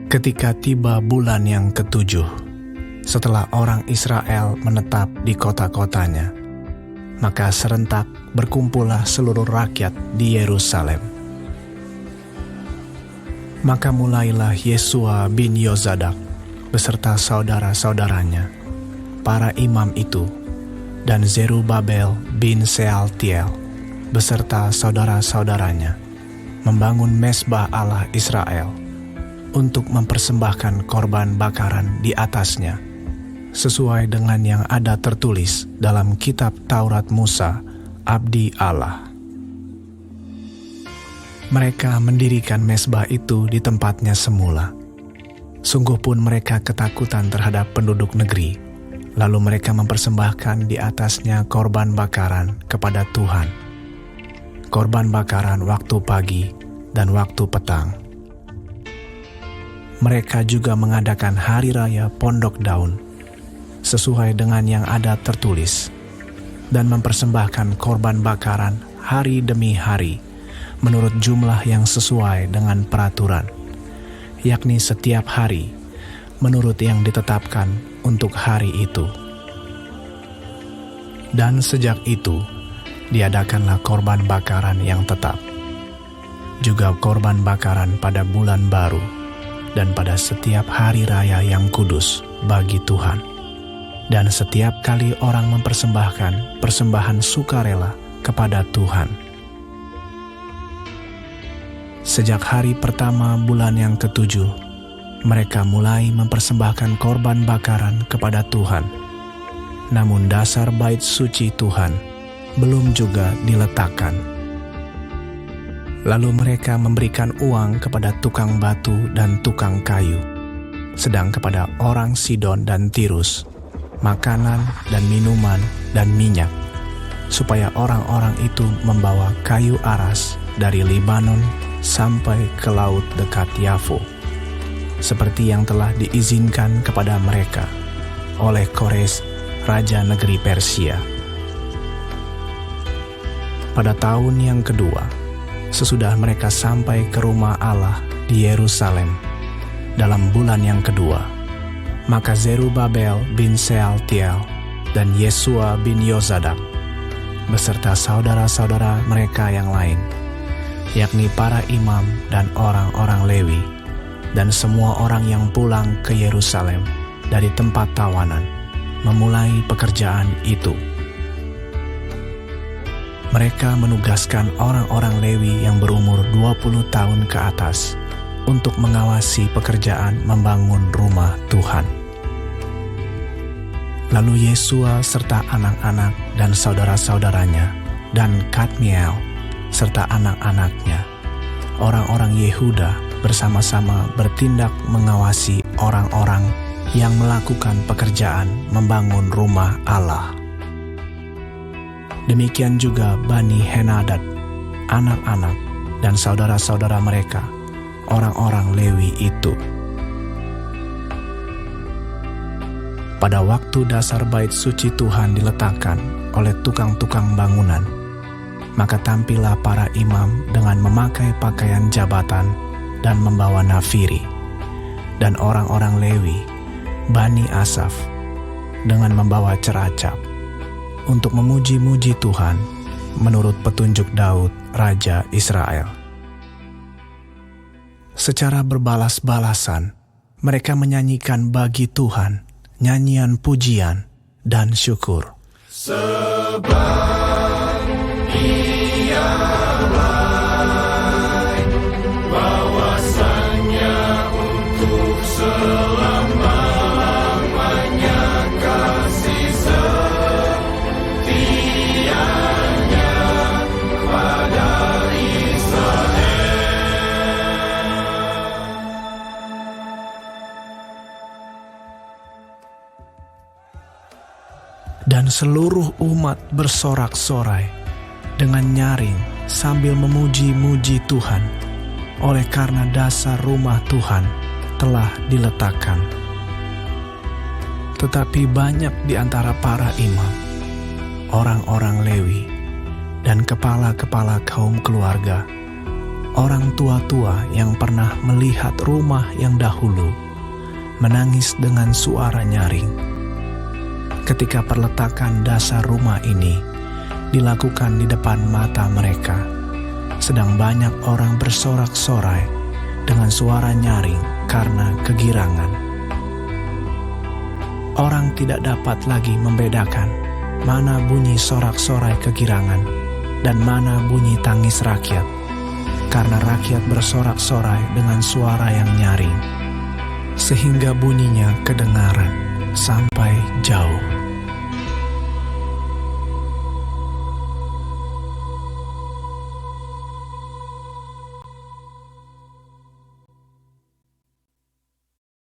Ketika tiba bulan yang ketujuh, setelah orang Israel menetap di kota-kotanya, maka serentak berkumpullah seluruh rakyat di Yerusalem. Maka mulailah Yesua bin Yozadak beserta saudara-saudaranya, para imam itu, dan Zerubabel bin Sealtiel beserta saudara-saudaranya, membangun mezbah Allah Israel untuk mempersembahkan korban bakaran di atasnya, sesuai dengan yang ada tertulis dalam kitab Taurat Musa, abdi Allah. Mereka mendirikan mezbah itu di tempatnya semula. Sungguh pun mereka ketakutan terhadap penduduk negeri, lalu mereka mempersembahkan di atasnya korban bakaran kepada Tuhan. Korban bakaran waktu pagi dan waktu petang. Mereka juga mengadakan hari raya Pondok Daun, sesuai dengan yang ada tertulis, dan mempersembahkan korban bakaran hari demi hari, menurut jumlah yang sesuai dengan peraturan, yakni setiap hari, menurut yang ditetapkan untuk hari itu. Dan sejak itu, diadakanlah korban bakaran yang tetap, juga korban bakaran pada bulan baru, dan pada setiap hari raya yang kudus bagi Tuhan. Dan setiap kali orang mempersembahkan persembahan sukarela kepada Tuhan. Sejak hari pertama bulan yang ketujuh, mereka mulai mempersembahkan korban bakaran kepada Tuhan. Namun dasar bait suci Tuhan belum juga diletakkan. Lalu mereka memberikan uang kepada tukang batu dan tukang kayu, sedang kepada orang Sidon dan Tirus, makanan dan minuman dan minyak, supaya orang-orang itu membawa kayu aras dari Libanon sampai ke laut dekat Yafo, seperti yang telah diizinkan kepada mereka oleh Kores, raja negeri Persia. Pada tahun yang kedua, sesudah mereka sampai ke rumah Allah di Yerusalem dalam bulan yang kedua, maka Zerubabel bin Sealtiel dan Yesua bin Yozadak beserta saudara-saudara mereka yang lain, yakni para imam dan orang-orang Lewi, dan semua orang yang pulang ke Yerusalem dari tempat tawanan, memulai pekerjaan itu. Mereka menugaskan orang-orang Lewi yang berumur 20 tahun ke atas untuk mengawasi pekerjaan membangun rumah Tuhan. Lalu Yesua serta anak-anak dan saudara-saudaranya, dan Kadmiel serta anak-anaknya, orang-orang Yehuda bersama-sama bertindak mengawasi orang-orang yang melakukan pekerjaan membangun rumah Allah. Demikian juga Bani Henadad, anak-anak dan saudara-saudara mereka, orang-orang Lewi itu. Pada waktu dasar bait suci Tuhan diletakkan oleh tukang-tukang bangunan, maka tampillah para imam dengan memakai pakaian jabatan dan membawa nafiri, dan orang-orang Lewi, Bani Asaf, dengan membawa ceracap, untuk memuji-muji Tuhan menurut petunjuk Daud, Raja Israel. Secara berbalas-balasan, mereka menyanyikan bagi Tuhan nyanyian pujian dan syukur. Sebab Ia baik, bahwasannya untuk selama-lamanya kasih setianya pada Israel. Dan seluruh umat bersorak-sorai dengan nyaring sambil memuji-muji Tuhan, oleh karena dasar rumah Tuhan telah diletakkan. Tetapi banyak di antara para imam, orang-orang Lewi, dan kepala-kepala kaum keluarga, orang tua-tua yang pernah melihat rumah yang dahulu menangis dengan suara nyaring. Ketika perletakan dasar rumah ini dilakukan di depan mata mereka, sedang banyak orang bersorak-sorai dengan suara nyaring karena kegirangan. Orang tidak dapat lagi membedakan mana bunyi sorak-sorai kegirangan dan mana bunyi tangis rakyat, karena rakyat bersorak-sorai dengan suara yang nyaring, sehingga bunyinya kedengaran sampai jauh.